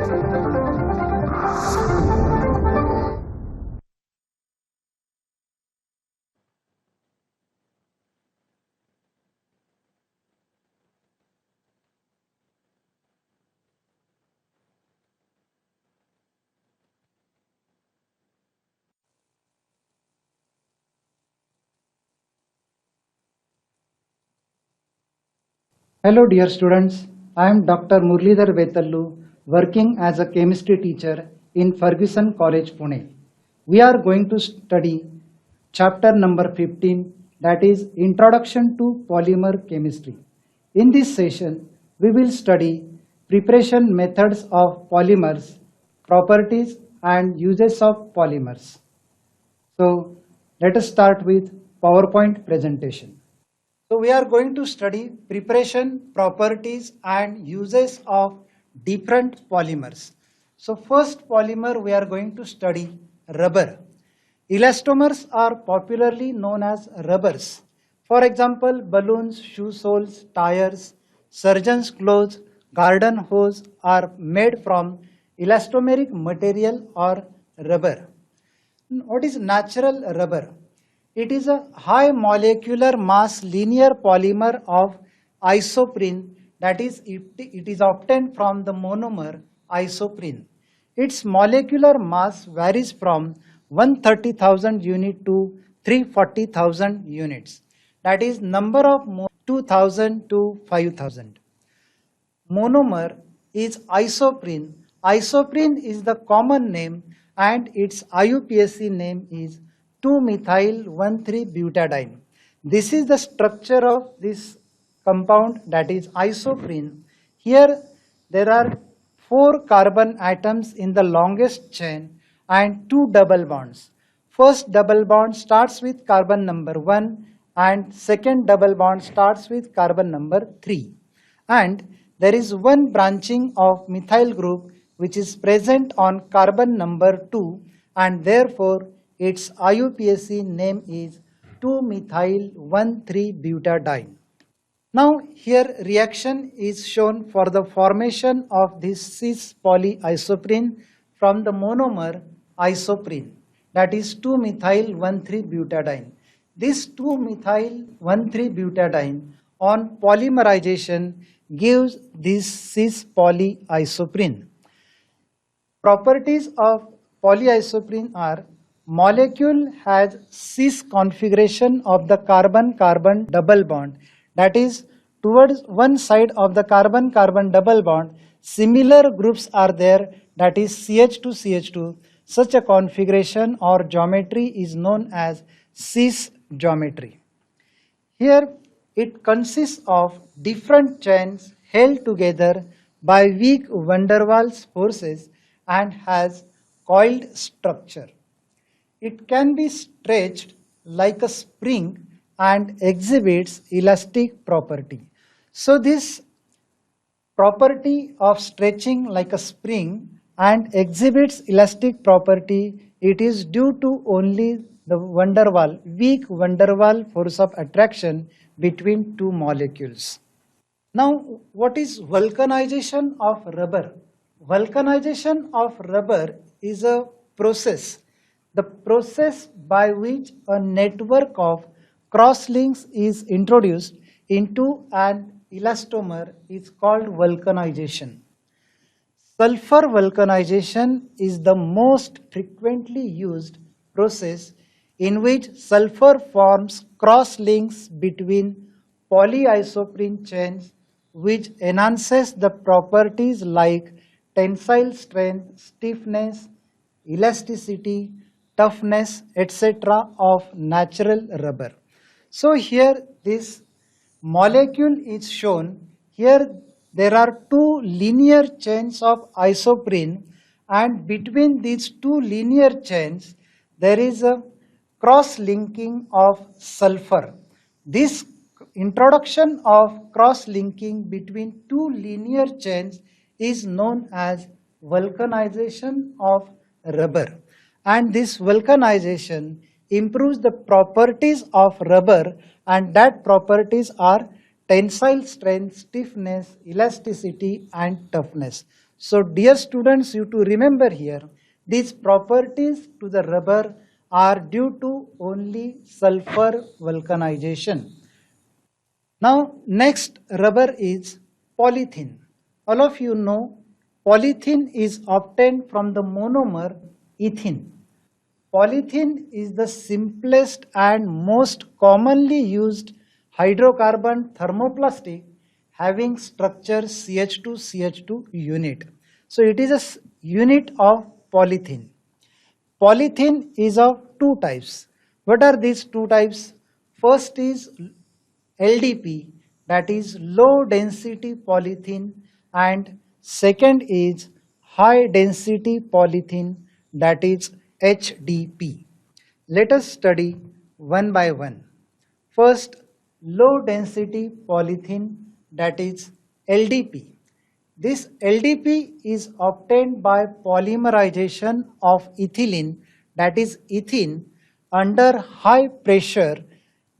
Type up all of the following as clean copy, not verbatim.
Hello dear students, I am Dr. Murlidhar Vetallu, working as a chemistry teacher in Ferguson College, Pune. We are going to study chapter number 15, that is Introduction to Polymer Chemistry. In this session, we will study preparation methods of polymers, properties and uses of polymers. So let us start with PowerPoint presentation. So we are going to study preparation, properties and uses of different polymers. So first polymer we are going to study rubber. Elastomers are popularly known as rubbers. For example, balloons, shoe soles, tires, surgeon's clothes, garden hose are made from elastomeric material or rubber. What is natural rubber? It is a high molecular mass linear polymer of isoprene, that is, it is obtained from the monomer isoprene. Its molecular mass varies from 130,000 unit to 340,000 units. That is number of 2,000 to 5,000. Monomer is isoprene. Isoprene is the common name and its IUPAC name is 2-methyl-1,3-butadiene. This is the structure of this compound, that is isoprene. Here there are 4 carbon atoms in the longest chain and 2 double bonds. First double bond starts with carbon number 1 and second double bond starts with carbon number 3. And there is one branching of methyl group which is present on carbon number 2 and therefore its IUPAC name is 2-methyl-1,3-butadiene. Now here reaction is shown for the formation of this cis polyisoprene from the monomer isoprene, that is 2-methyl-1,3-butadiene. This 2-methyl-1,3-butadiene on polymerization gives this cis polyisoprene. Properties of polyisoprene are: molecule has cis configuration of the carbon-carbon double bond, that is, towards one side of the carbon-carbon double bond similar groups are there, that is CH2CH2. Such a configuration or geometry is known as cis geometry. Here it consists of different chains held together by weak van der Waals forces and has coiled structure. It can be stretched like a spring and exhibits elastic property. So this property of stretching like a spring and exhibits elastic property, it is due to only the weak van der Waals force of attraction between two molecules. Now, what is vulcanization of rubber? Vulcanization of rubber is a process. The process by which a network of crosslinks is introduced into an elastomer is called vulcanization. Sulfur vulcanization is the most frequently used process in which sulfur forms cross-links between polyisoprene chains, which enhances the properties like tensile strength, stiffness, elasticity, toughness, etc. of natural rubber. So here this molecule is shown. Here there are two linear chains of isoprene, and between these two linear chains there is a cross-linking of sulfur. This introduction of cross-linking between two linear chains is known as vulcanization of rubber, and this vulcanization improves the properties of rubber, and that properties are tensile strength, stiffness, elasticity and toughness. So dear students, you to remember here, these properties to the rubber are due to only sulfur vulcanization. Now next rubber is polythene. All of you know polythene is obtained from the monomer ethene. Polythene is the simplest and most commonly used hydrocarbon thermoplastic having structure CH2CH2 unit. So it is a unit of polythene. Polythene is of two types. What are these two types? First is LDP, that is low density polythene, and second is high density polythene, that is HDP. Let us study one by one. First, low density polythene, that is LDP. This LDP is obtained by polymerization of ethylene, that is ethene, under high pressure,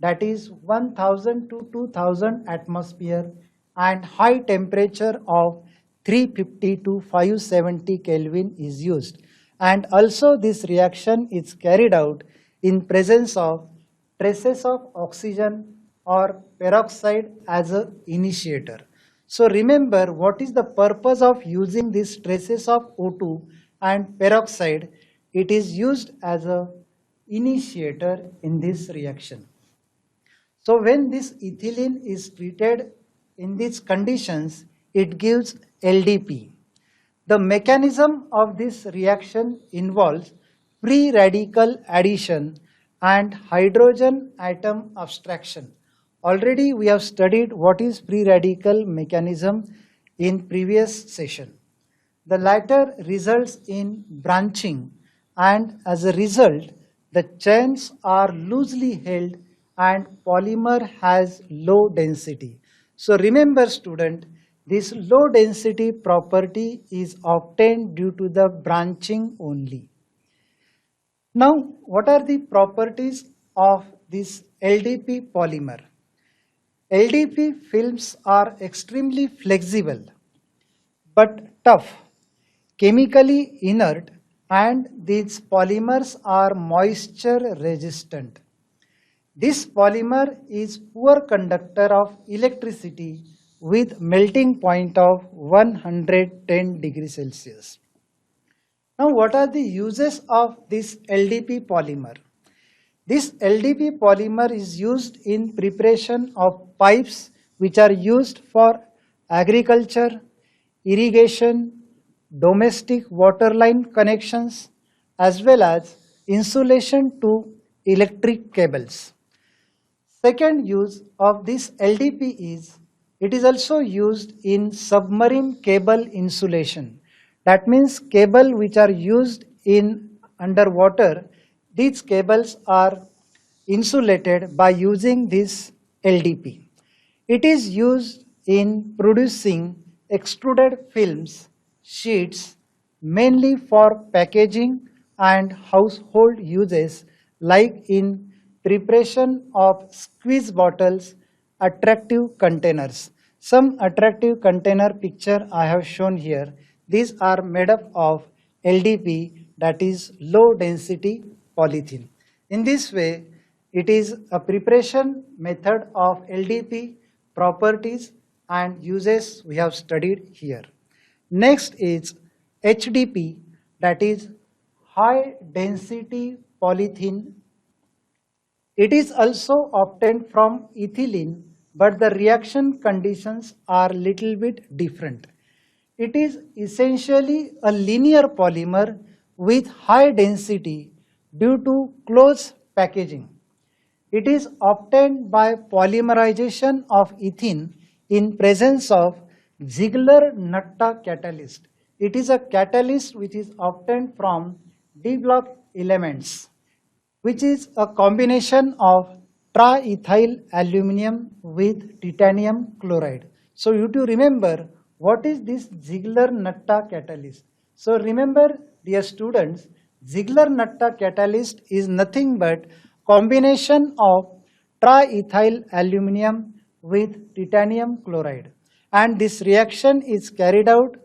that is 1000 to 2000 atmosphere, and high temperature of 350 to 570 Kelvin is used. And also this reaction is carried out in presence of traces of oxygen or peroxide as an initiator. So remember, what is the purpose of using these traces of O2 and peroxide? It is used as an initiator in this reaction. So when this ethylene is treated in these conditions, it gives LDP. The mechanism of this reaction involves free radical addition and hydrogen atom abstraction. Already we have studied what is free radical mechanism in previous session. The latter results in branching, and as a result the chains are loosely held and polymer has low density. So remember student, this low density property is obtained due to the branching only. Now what are the properties of this LDP polymer? LDP films are extremely flexible but tough, chemically inert, and these polymers are moisture resistant. This polymer is poor conductor of electricity with melting point of 110 degrees Celsius. Now what are the uses of this LDP polymer? This LDP polymer is used in preparation of pipes which are used for agriculture, irrigation, domestic water line connections, as well as insulation to electric cables. Second use of this LDP is it is also used in submarine cable insulation. That means cable which are used in underwater, these cables are insulated by using this LDP. It is used in producing extruded films, sheets, mainly for packaging and household uses like in preparation of squeeze bottles, attractive containers. Some attractive container picture I have shown here. These are made up of LDP, that is low density polythene. In this way, it is a preparation method of LDP, properties and uses we have studied here. Next is HDP, that is high density polythene. It is also obtained from ethylene, but the reaction conditions are little bit different. It is essentially a linear polymer with high density due to close packaging. It is obtained by polymerization of ethene in presence of Ziegler-Natta catalyst. It is a catalyst which is obtained from D block elements, which is a combination of triethyl aluminum with titanium chloride. So you to remember what is this Ziegler-Natta catalyst. So remember dear students, Ziegler-Natta catalyst is nothing but combination of triethyl aluminum with titanium chloride, and this reaction is carried out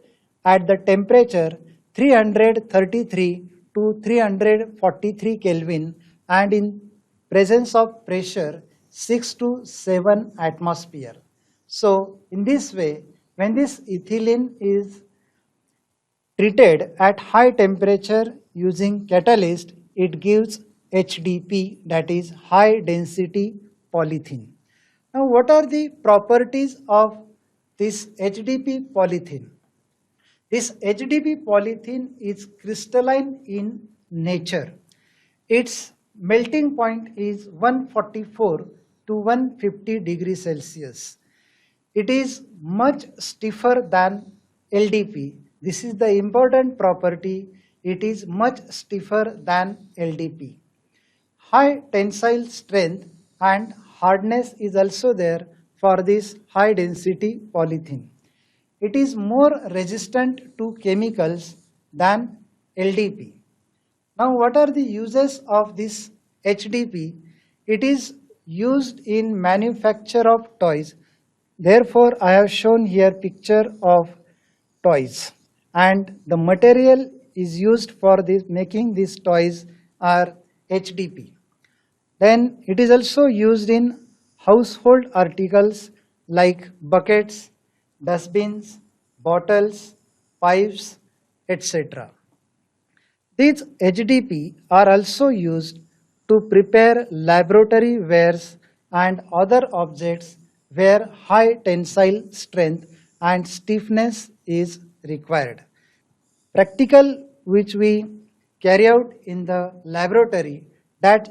at the temperature 333 to 343 Kelvin and in presence of pressure 6 to 7 atmosphere. So in this way, when this ethylene is treated at high temperature using catalyst, it gives HDP, that is high density polythene. Now what are the properties of this HDP polythene? This HDP polythene is crystalline in nature. Its melting point is 144 to 150 degrees Celsius. It is much stiffer than LDP. This is the important property. It is much stiffer than LDP. High tensile strength and hardness is also there for this high density polythene. It is more resistant to chemicals than LDP. Now what are the uses of this HDP? It is used in manufacture of toys. Therefore, I have shown here picture of toys, and the material is used for this making these toys are HDP. Then it is also used in household articles like buckets, dustbins, bottles, pipes, etc. These HDP are also used to prepare laboratory wares and other objects where high tensile strength and stiffness is required. Practical which we carry out in the laboratory, that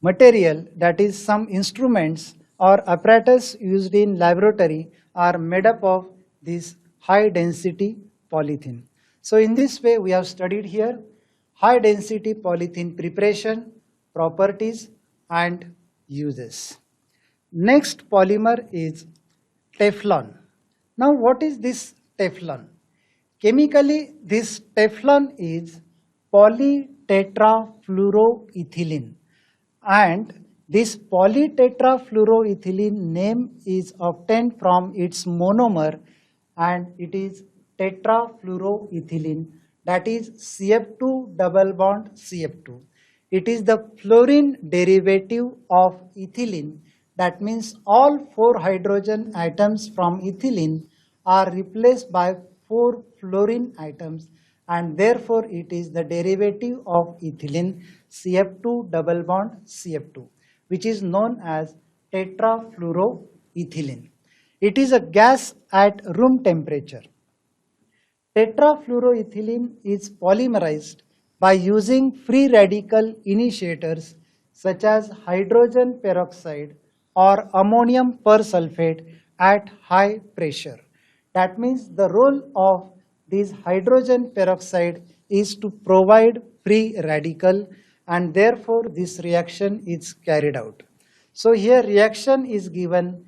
material, that is some instruments or apparatus used in laboratory, are made up of this high density polythene. So in this way we have studied here high density polythene preparation, properties and uses. Next polymer is Teflon. Now what is this Teflon? Chemically this Teflon is polytetrafluoroethylene, and this polytetrafluoroethylene name is obtained from its monomer, and it is tetrafluoroethylene, that is CF2 double bond CF2. It is the fluorine derivative of ethylene. That means all 4 hydrogen atoms from ethylene are replaced by 4 fluorine atoms, and therefore it is the derivative of ethylene CF2 double bond CF2, which is known as tetrafluoroethylene. It is a gas at room temperature. Tetrafluoroethylene is polymerized by using free radical initiators such as hydrogen peroxide or ammonium persulfate at high pressure. That means the role of this hydrogen peroxide is to provide free radical, and therefore this reaction is carried out. So here reaction is given,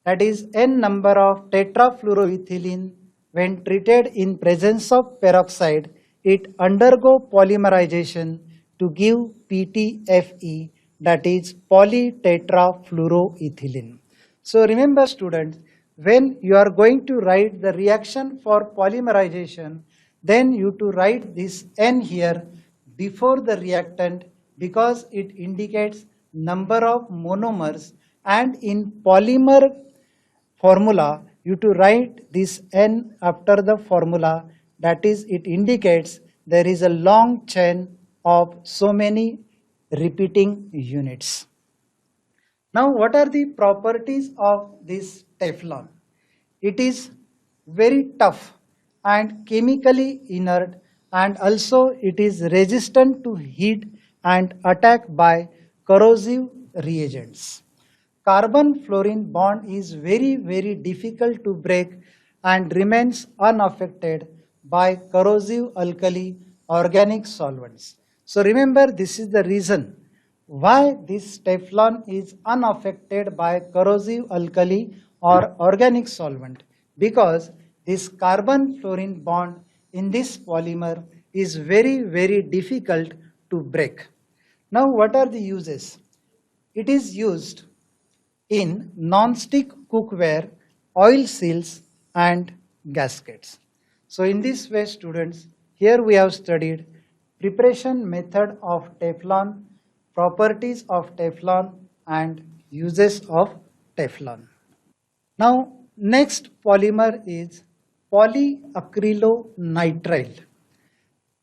that is n number of tetrafluoroethylene when treated in presence of peroxide, it undergo polymerization to give PTFE, that is polytetrafluoroethylene. So remember students, when you are going to write the reaction for polymerization, then you to write this N here before the reactant, because it indicates number of monomers, and in polymer formula you to write this N after the formula, that is it indicates there is a long chain of so many repeating units. Now what are the properties of this Teflon? It is very tough and chemically inert, and also it is resistant to heat and attack by corrosive reagents. Carbon-fluorine bond is very difficult to break and remains unaffected by corrosive alkali organic solvents. So remember, this is the reason why this Teflon is unaffected by corrosive alkali or organic solvent, because this carbon-fluorine bond in this polymer is very difficult to break. Now what are the uses? It is used in non-stick cookware, oil seals and gaskets. So in this way, students, here we have studied preparation method of Teflon, properties of Teflon and uses of Teflon. Now next polymer is polyacrylonitrile.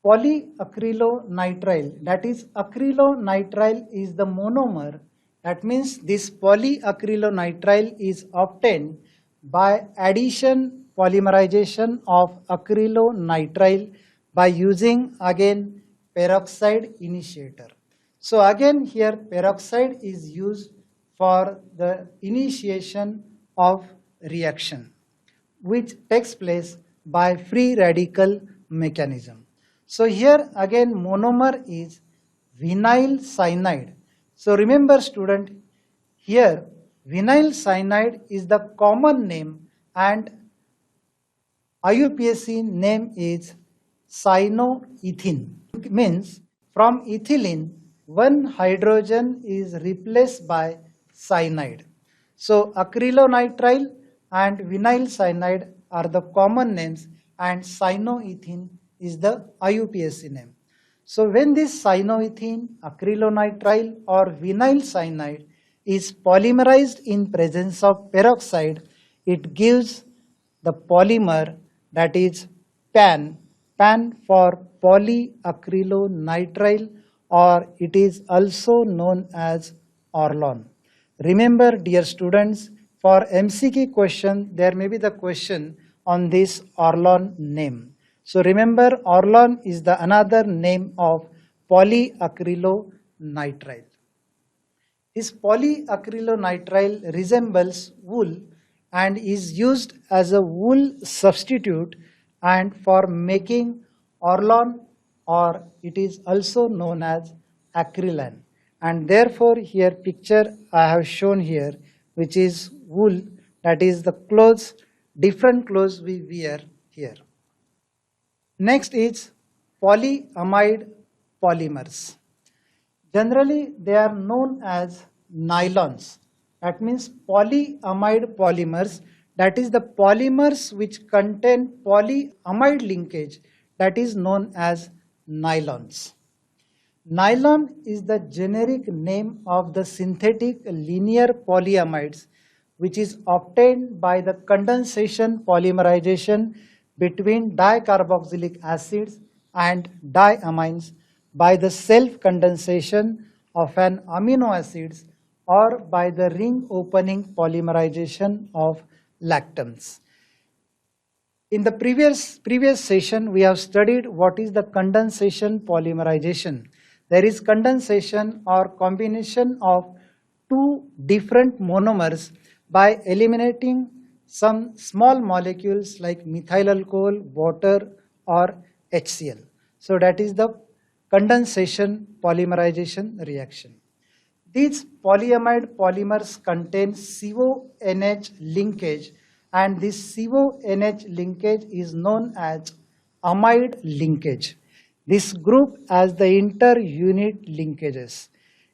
Polyacrylonitrile, that is acrylonitrile is the monomer. That means this polyacrylonitrile is obtained by addition polymerization of acrylonitrile by using again peroxide initiator. So again here peroxide is used for the initiation of reaction which takes place by free radical mechanism. So here again monomer is vinyl cyanide. So remember student, here vinyl cyanide is the common name and IUPAC name is cyanoethene. It means from ethylene one hydrogen is replaced by cyanide. So acrylonitrile and vinyl cyanide are the common names and cyanoethene is the IUPAC name. So when this cyanoethene, acrylonitrile or vinyl cyanide is polymerized in presence of peroxide, it gives the polymer that is PAN, PAN for polyacrylonitrile, or it is also known as Orlon. Remember dear students, for MCQ question there may be the question on this Orlon name. So remember Orlon is the another name of polyacrylonitrile. This polyacrylonitrile resembles wool and is used as a wool substitute and for making Orlon, or it is also known as acrylan. And therefore here picture I have shown here which is wool, that is the clothes, different clothes we wear here. Next is polyamide polymers. Generally they are known as nylons. That means polyamide polymers, that is the polymers which contain polyamide linkage, that is known as nylons. Nylon is the generic name of the synthetic linear polyamides which is obtained by the condensation polymerization between dicarboxylic acids and diamines by the self-condensation of an amino acids or by the ring opening polymerization of lactams. In the previous session we have studied what is the condensation polymerization. There is condensation or combination of two different monomers by eliminating some small molecules like methyl alcohol, water or HCl. So that is the condensation polymerization reaction. These polyamide polymers contain CONH linkage and this CONH linkage is known as amide linkage. This group has the inter-unit linkages.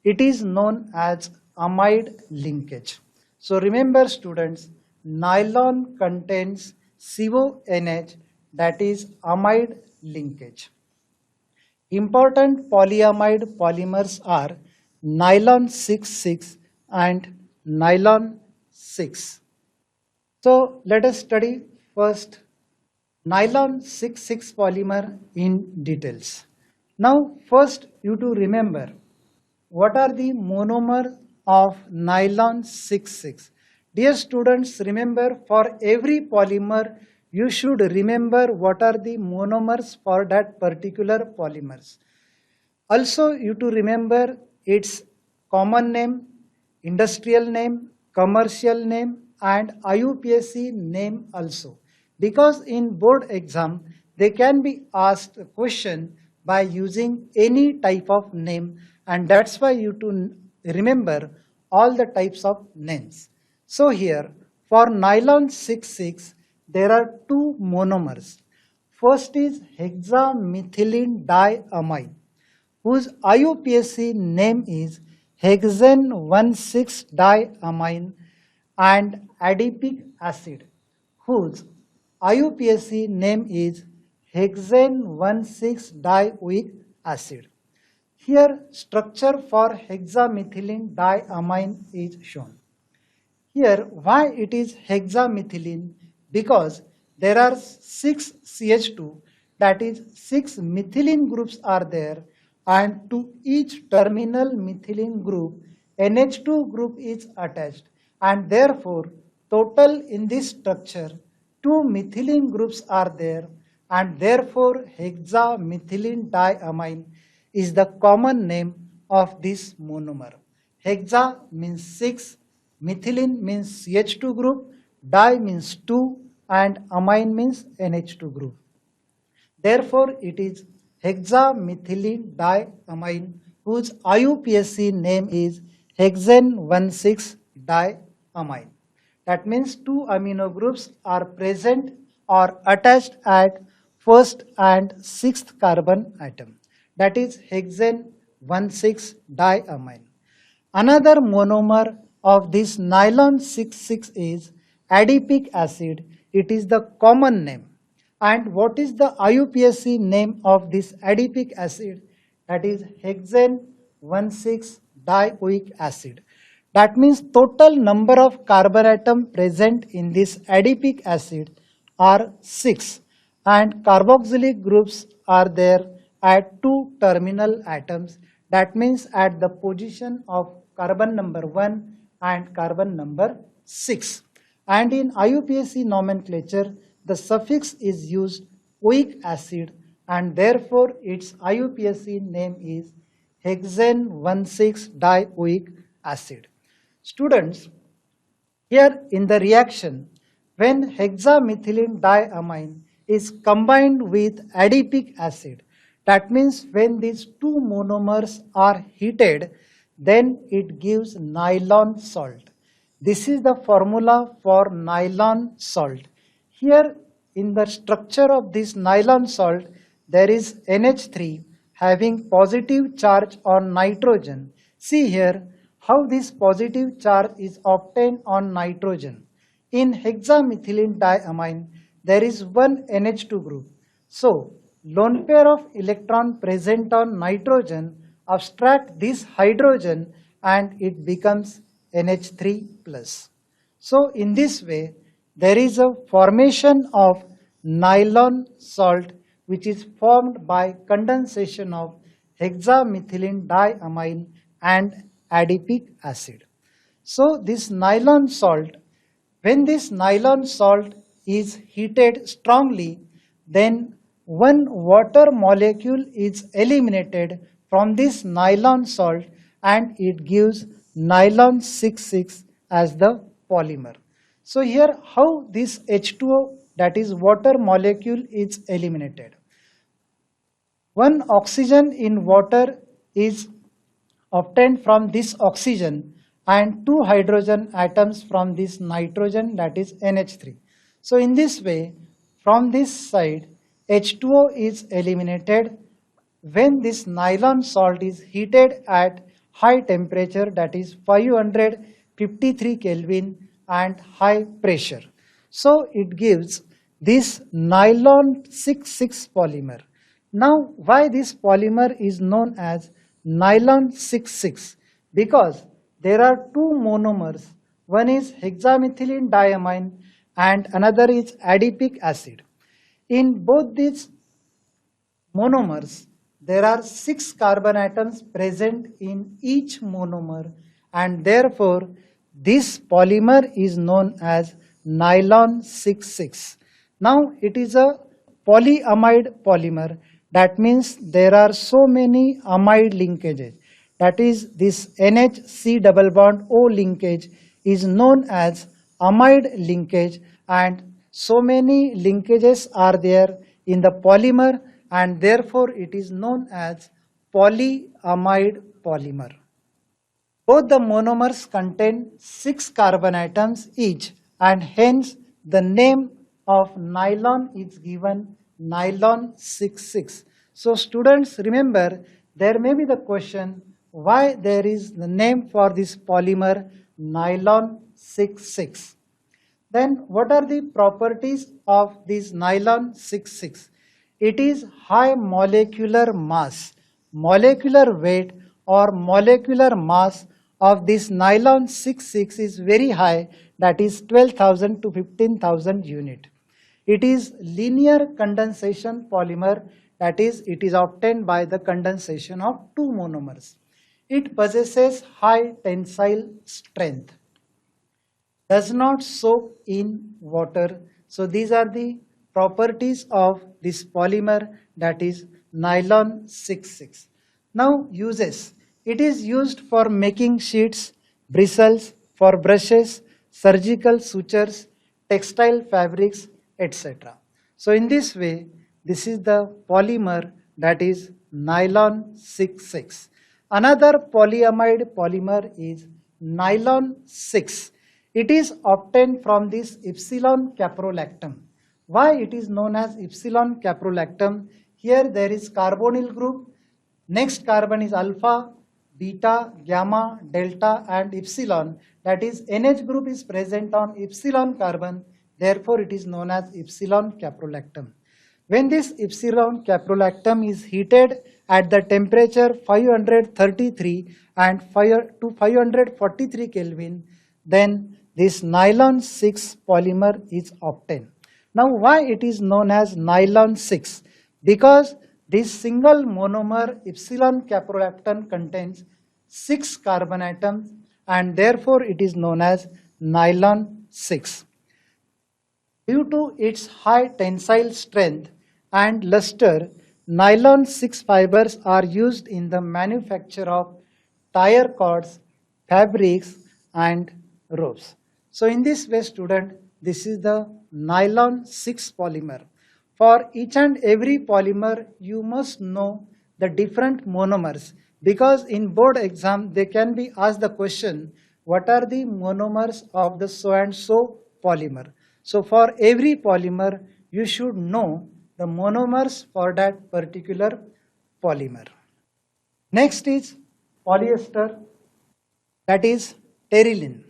It is known as amide linkage. So remember students, nylon contains CONH, that is amide linkage. Important polyamide polymers are nylon 6,6 and nylon 6. So let us study first nylon 6,6 polymer in details. Now first you to remember what are the monomer of nylon 6,6. Dear students, remember for every polymer you should remember what are the monomers for that particular polymers. Also you to remember its common name, industrial name, commercial name and IUPAC name also. Because in board exam they can be asked a question by using any type of name, and that's why you to remember all the types of names. So here for nylon 6,6 there are two monomers. First is hexamethylene diamine whose IUPAC name is hexane 1,6-diamine, and adipic acid whose IUPAC name is hexane 1,6-dioic acid. Here structure for hexamethylene diamine is shown. Here why it is hexamethylene? Because there are 6 CH2, that is 6 methylene groups are there, and to each terminal methylene group NH2 group is attached, and therefore total in this structure 2 methylene groups are there, and therefore hexamethylene diamine is the common name of this monomer. Hexa means 6, methylene means CH2 group, di means 2, and amine means NH2 group. Therefore, it is hexamethylene diamine whose IUPAC name is hexane 1,6-diamine. That means 2 amino groups are present or attached at first and sixth carbon atom. That is hexane 1,6-diamine. Another monomer of this nylon 6,6 is adipic acid. It is the common name. And what is the IUPAC name of this adipic acid? That is hexane 1,6-dioic acid. That means total number of carbon atom present in this adipic acid are 6, and carboxylic groups are there at 2 terminal atoms. That means at the position of carbon number 1 and carbon number 6. And in IUPAC nomenclature, the suffix is used oic acid, and therefore its IUPAC name is hexane 1,6-dioic acid. Students, here in the reaction, when hexamethylene diamine is combined with adipic acid, that means when these two monomers are heated, then it gives nylon salt. This is the formula for nylon salt. Here in the structure of this nylon salt, there is NH3 having positive charge on nitrogen. See here how this positive charge is obtained on nitrogen. In hexamethylene diamine, there is one NH2 group. So, lone pair of electron present on nitrogen abstract this hydrogen and it becomes NH3+. So, in this way, there is a formation of nylon salt which is formed by condensation of hexamethylene diamine and adipic acid. So, this nylon salt, when this nylon salt is heated strongly, then one water molecule is eliminated from this nylon salt and it gives nylon 6,6 as the polymer. So here how this H2O, that is water molecule, is eliminated. One oxygen in water is obtained from this oxygen and 2 hydrogen atoms from this nitrogen, that is NH3. So in this way, from this side, H2O is eliminated when this nylon salt is heated at high temperature, that is 553 Kelvin and high pressure. So it gives this nylon 6,6 polymer. Now why this polymer is known as nylon 6,6? Because there are 2 monomers. One is hexamethylene diamine and another is adipic acid. In both these monomers, there are 6 carbon atoms present in each monomer, and therefore this polymer is known as nylon 6,6. Now it is a polyamide polymer. That means there are so many amide linkages. That is, this NH-C double bond O linkage is known as amide linkage, and so many linkages are there in the polymer, and therefore it is known as polyamide polymer. Both the monomers contain 6 carbon atoms each, and hence the name of nylon is given nylon 6,6. So students, remember, there may be the question why there is the name for this polymer nylon 6,6. Then what are the properties of this nylon 6,6? It is high molecular mass, molecular weight or molecular mass of this nylon 66 is very high, that is 12,000 to 15,000 unit. It is linear condensation polymer, that is it is obtained by the condensation of two monomers. It possesses high tensile strength, does not soak in water. So these are the properties of this polymer, that is nylon 66. Now uses. It is used for making sheets, bristles, for brushes, surgical sutures, textile fabrics, etc. So in this way, this is the polymer, that is nylon 66. Another polyamide polymer is nylon 6. It is obtained from this epsilon caprolactam. Why it is known as epsilon caprolactam? Here there is carbonyl group, next carbon is alpha, beta, gamma, delta and epsilon, that is NH group is present on epsilon carbon, therefore it is known as epsilon caprolactam. When this epsilon caprolactam is heated at the temperature 533 and 543 Kelvin, then this nylon 6 polymer is obtained. Now why it is known as nylon 6? Because this single monomer epsilon caprolactam contains 6 carbon atoms and therefore it is known as nylon 6. Due to its high tensile strength and luster, nylon 6 fibers are used in the manufacture of tire cords, fabrics and ropes. So in this way, student, this is the nylon 6 polymer. For each and every polymer, you must know the different monomers, because in board exam they can be asked the question, what are the monomers of the so and so polymer? So for every polymer, you should know the monomers for that particular polymer. Next is polyester, that is terylene.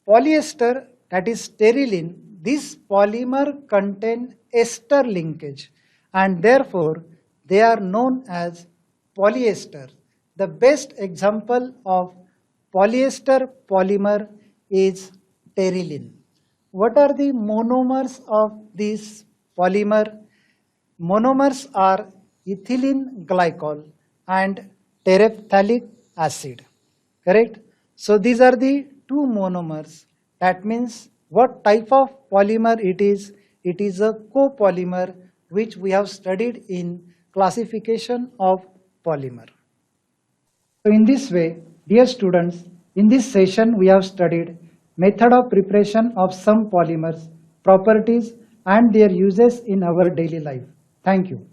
Polyester, that is terylene, this polymer contain ester linkage and therefore they are known as polyester. The best example of polyester polymer is terylene. What are the monomers of this polymer? Monomers are ethylene glycol and terephthalic acid, correct? So these are the two monomers. That means what type of polymer it is? It is a copolymer which we have studied in classification of polymer. So in this way, dear students, in this session we have studied method of preparation of some polymers, properties and their uses in our daily life. Thank you.